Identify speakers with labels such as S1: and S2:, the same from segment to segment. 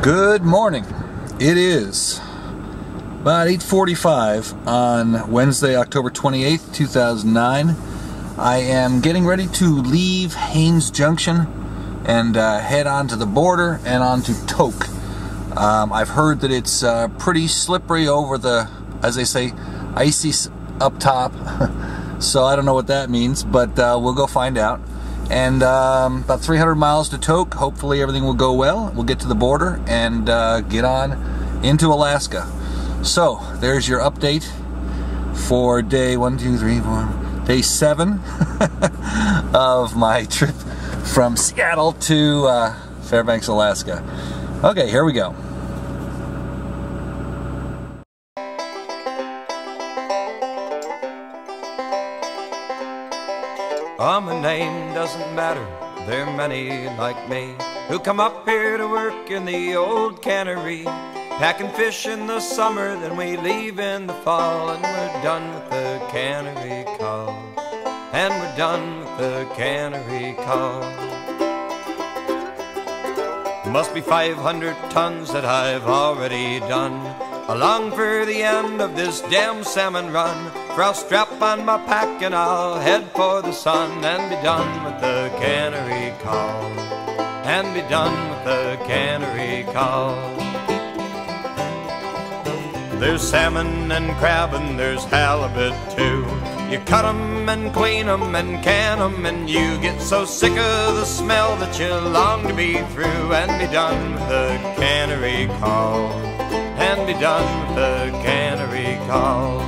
S1: Good morning. It is about 8:45 on Wednesday, October 28th, 2009. I am getting ready to leave Haines Junction and head on to the border and on to Tok. I've heard that it's pretty slippery over the, as they say, icy up top. So I don't know what that means, but we'll go find out. And about 300 miles to Tok. Hopefully everything will go well. We'll get to the border and get on into Alaska. So there's your update for day day 7 of my trip from Seattle to Fairbanks, Alaska. Okay, here we go.
S2: My name doesn't matter, there are many like me who come up here to work in the old cannery, packing fish in the summer, then we leave in the fall, and we're done with the cannery call, and we're done with the cannery call. Must be 500 tons that I've already done, along for the end of this damn salmon run. For I'll strap on my pack and I'll head for the sun and be done with the cannery call, and be done with the cannery call. There's salmon and crab and there's halibut too. You cut 'em and clean 'em and can 'em, and you get so sick of the smell that you long to be through and be done with the cannery call, and be done with the cannery call.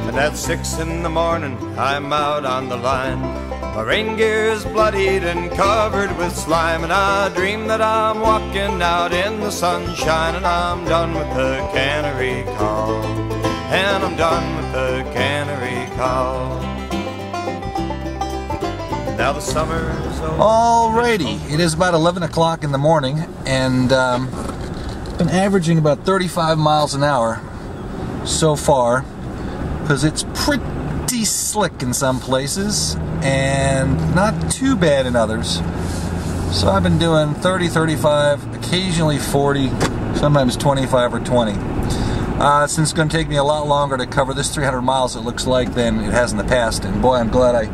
S2: And at 6 in the morning, I'm out on the line. My rain gear is bloodied and covered with slime, and I dream that I'm walking out in the sunshine, and I'm done with the cannery call, and I'm done with the cannery call. Now the summer is over.
S1: Alrighty, it is about 11 o'clock in the morning, and been averaging about 35 miles an hour so far, because it's pretty slick in some places and not too bad in others. So I've been doing 30, 35, occasionally 40, sometimes 25 or 20. Since it's going to take me a lot longer to cover this 300 miles, it looks like, than it has in the past. And boy, I'm glad I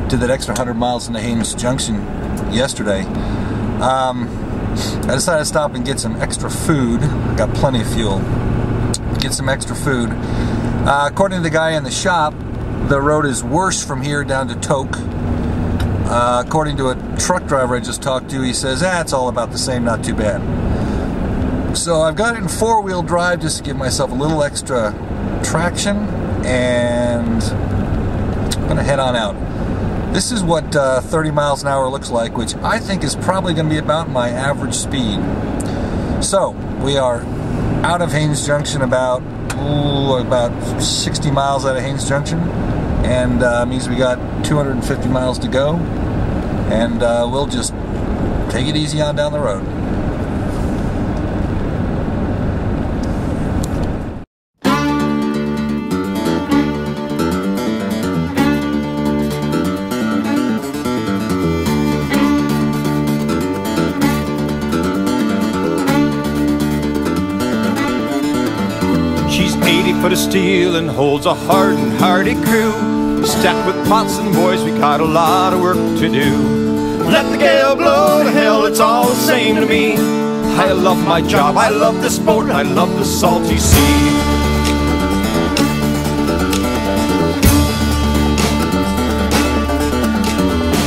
S1: did that extra 100 miles into Haines Junction yesterday. I decided to stop and get some extra food. I got plenty of fuel. Get some extra food. According to the guy in the shop, the road is worse from here down to Tok. According to a truck driver I just talked to, he says, it's all about the same, not too bad. So I've got it in 4-wheel drive just to give myself a little extra traction, and I'm going to head on out. This is what 30 miles an hour looks like, which I think is probably going to be about my average speed. So we are out of Haines Junction about 60 miles out of Haines Junction, and means we got 250 miles to go, and we'll just take it easy on down the road.
S2: She's 80 foot of steel and holds a hard and hardy crew. Stacked with pots and boys, we got a lot of work to do. Let the gale blow to hell, it's all the same to me. I love my job, I love this boat, I love the salty sea.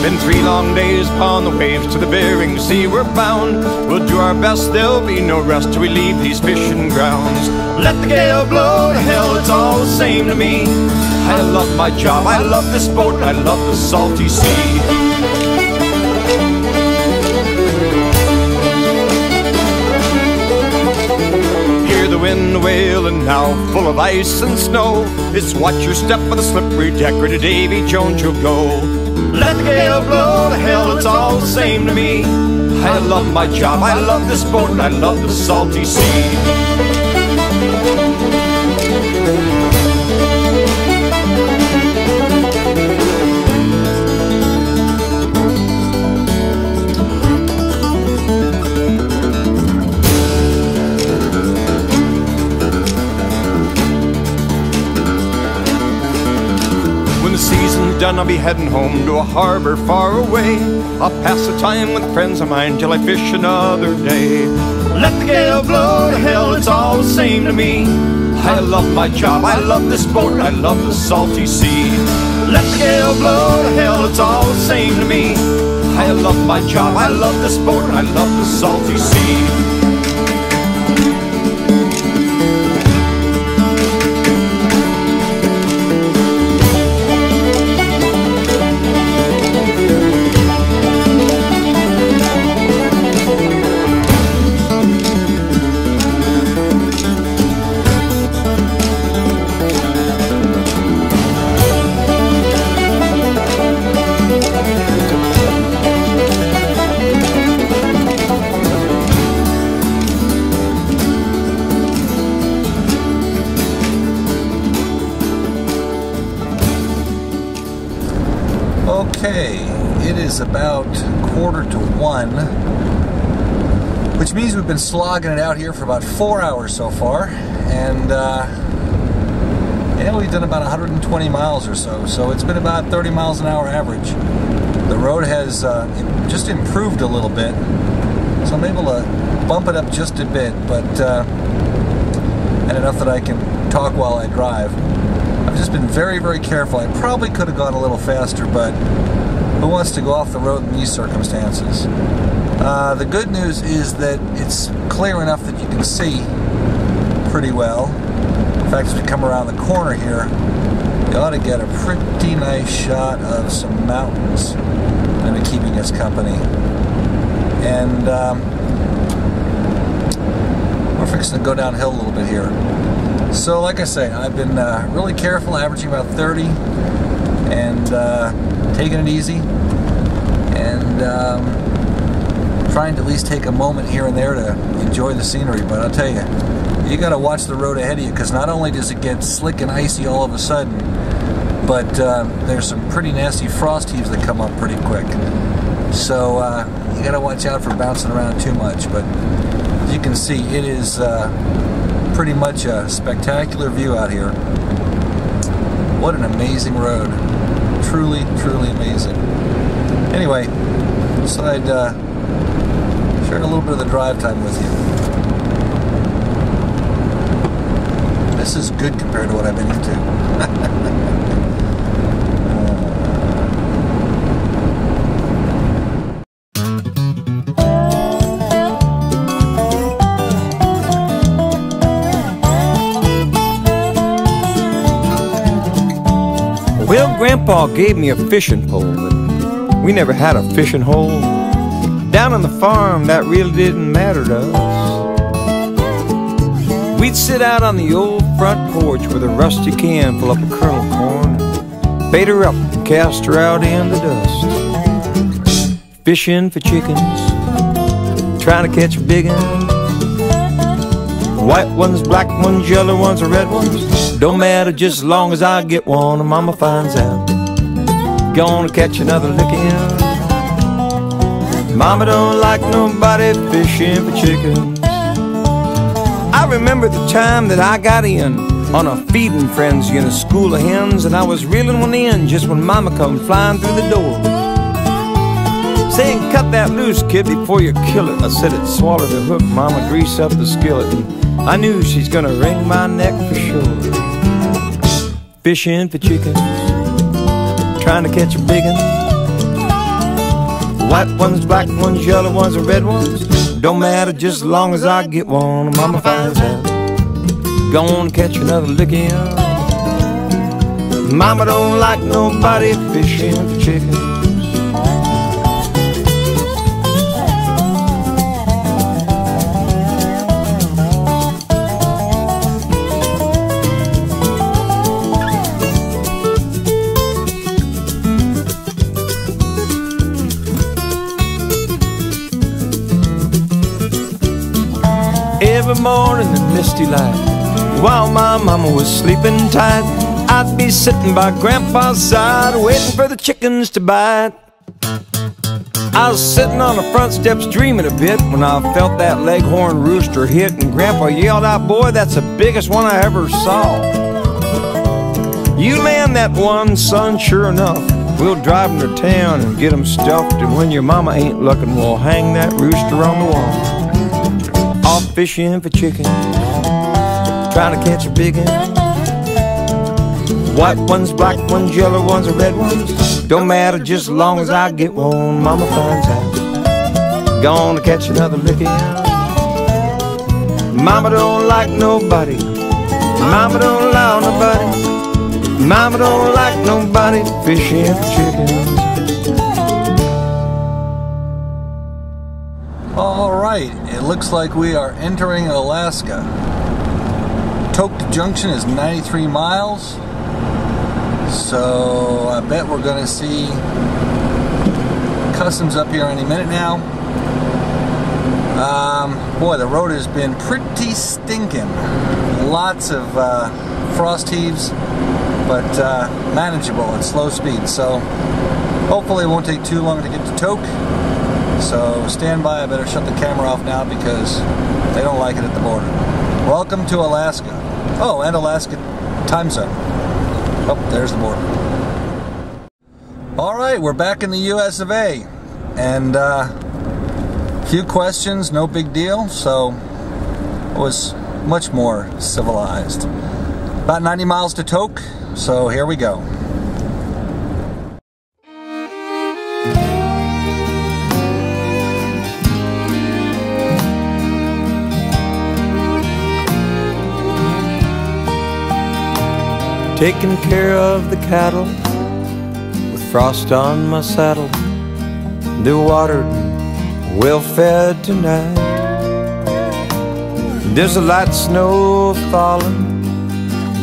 S2: Been 3 long days upon the waves to the Bering Sea we're bound. We'll do our best, there'll be no rest till we leave these fishing grounds. Let the gale blow to hell, it's all the same to me. I love my job, I love this boat, I love the salty sea. Hear the wind wailing now, full of ice and snow. It's watch your step on the slippery deck, or to Davy Jones you'll go. Let the gale blow to hell, it's all the same to me. I love my job, I love this boat, and I love the salty sea. When the season's done, I'll be heading home to a harbor far away. I'll pass the time with friends of mine till I fish another day. Let the gale blow to hell, it's all the same to me. I love my job, I love this boat, I love the salty sea. Let the gale blow to hell, it's all the same to me. I love my job, I love this boat, I love the salty sea.
S1: Okay, it is about 1:45, which means we've been slogging it out here for about 4 hours so far, and yeah, we've done about 120 miles or so, so it's been about 30 miles an hour average. The road has just improved a little bit, so I'm able to bump it up just a bit, but and enough that I can talk while I drive. I've just been very, very careful. I probably could have gone a little faster, but who wants to go off the road in these circumstances? The good news is that it's clear enough that you can see pretty well. In fact, as we come around the corner here, you ought to get a pretty nice shot of some mountains that are keeping us company. And we're fixing to go downhill a little bit here. So like I say, I've been really careful, averaging about 30, and taking it easy, and trying to at least take a moment here and there to enjoy the scenery. But I'll tell you, you got to watch the road ahead of you, because not only does it get slick and icy all of a sudden, but there's some pretty nasty frost heaves that come up pretty quick. So you got to watch out for bouncing around too much. But as you can see, it is pretty much a spectacular view out here. What an amazing road. Truly, truly amazing. Anyway, so I'd share a little bit of the drive time with you. This is good compared to what I've been into.
S2: Well, Grandpa gave me a fishing pole, but we never had a fishing hole. Down on the farm, that really didn't matter to us. We'd sit out on the old front porch with a rusty can full up of kernel corn, bait her up and cast her out in the dust. Fishing for chickens, trying to catch big ones. White ones, black ones, yellow ones, or red ones. Don't matter, just as long as I get one and Mama finds out. Gonna catch another licking. Mama don't like nobody fishing for chickens. I remember the time that I got in on a feeding frenzy in a school of hens, and I was reeling one in just when Mama come flying through the door, saying, "Cut that loose, kid, before you kill it." I said it swallowed the hook, Mama greased up the skillet, and I knew she's gonna wring my neck for sure. Fishing for chickens, trying to catch a big one. White ones, black ones, yellow ones, or red ones. Don't matter, just as long as I get one and Mama finds out. Gonna catch another licking. Mama don't like nobody fishing for chickens. morning and misty light, while my mama was sleeping tight, I'd be sitting by Grandpa's side, waiting for the chickens to bite. I was sitting on the front steps dreaming a bit when I felt that leghorn rooster hit, and Grandpa yelled out, "Boy, that's the biggest one I ever saw. You land that one, son, sure enough. We'll drive him to town and get him stuffed, and when your mama ain't looking, we'll hang that rooster on the wall." Off fishing for chicken, trying to catch a big one. White ones, black ones, yellow ones, or red ones, don't matter just as long as I get one. Mama finds out, gonna catch another licking. Mama don't like nobody, Mama don't allow nobody, Mama don't like nobody fishing for chickens.
S1: Alright, it looks like we are entering Alaska. Tok Junction is 93 miles. So I bet we're going to see customs up here any minute now. Boy, the road has been pretty stinking. Lots of frost heaves, but manageable at slow speed. So hopefully it won't take too long to get to Tok. So stand by. I better shut the camera off now because they don't like it at the border. Welcome to Alaska. Oh, and Alaska time zone. Oh, there's the border. Alright, we're back in the US of A. And few questions, no big deal, so it was much more civilized. About 90 miles to Tok, so here we go.
S2: Taking care of the cattle with frost on my saddle. They're watered, well fed tonight. There's a light snow falling,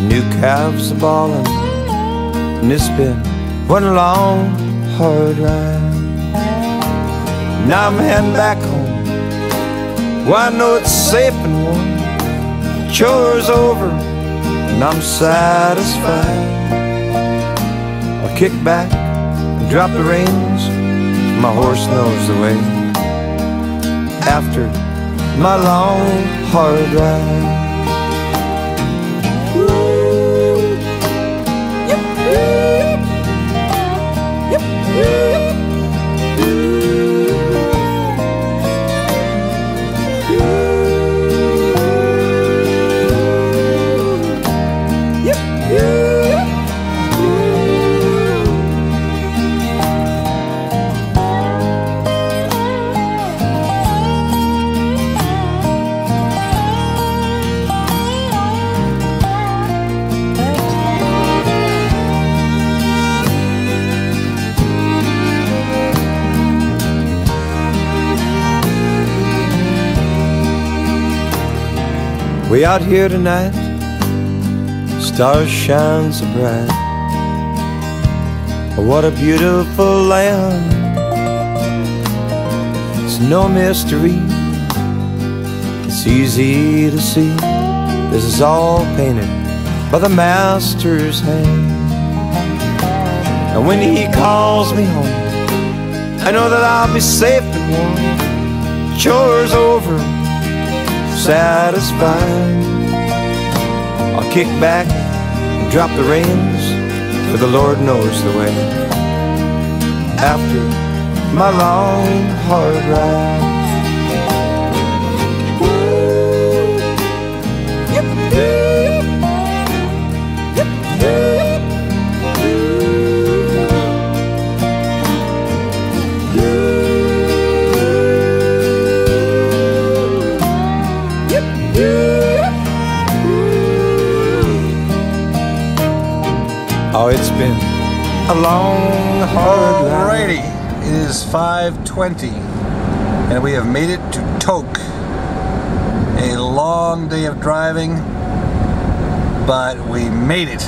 S2: new calves are bawling, and it's been one long, hard ride. Now I'm heading back home, well I know it's safe and warm. Chores over, and I'm satisfied. I'll kick back and drop the reins, my horse knows the way, after my long, hard ride. Way out here tonight, stars shine so bright. Oh, what a beautiful land. It's no mystery, it's easy to see. This is all painted by the master's hand. And when he calls me home, I know that I'll be safe and warm. Chores over, satisfied. I'll kick back and drop the reins, for the Lord knows the way, after my long, hard ride. Oh, it's been a long, hard ride.
S1: Alrighty, it is 5:20 and we have made it to Tok. A long day of driving, but we made it.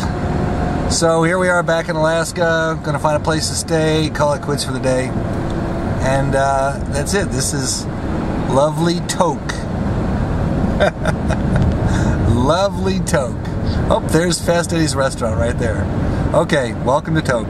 S1: So here we are back in Alaska, gonna find a place to stay, call it quits for the day. And that's it. This is lovely Tok. Lovely Tok. Oh, there's Fast Eddie's restaurant right there. Okay, welcome to Tok.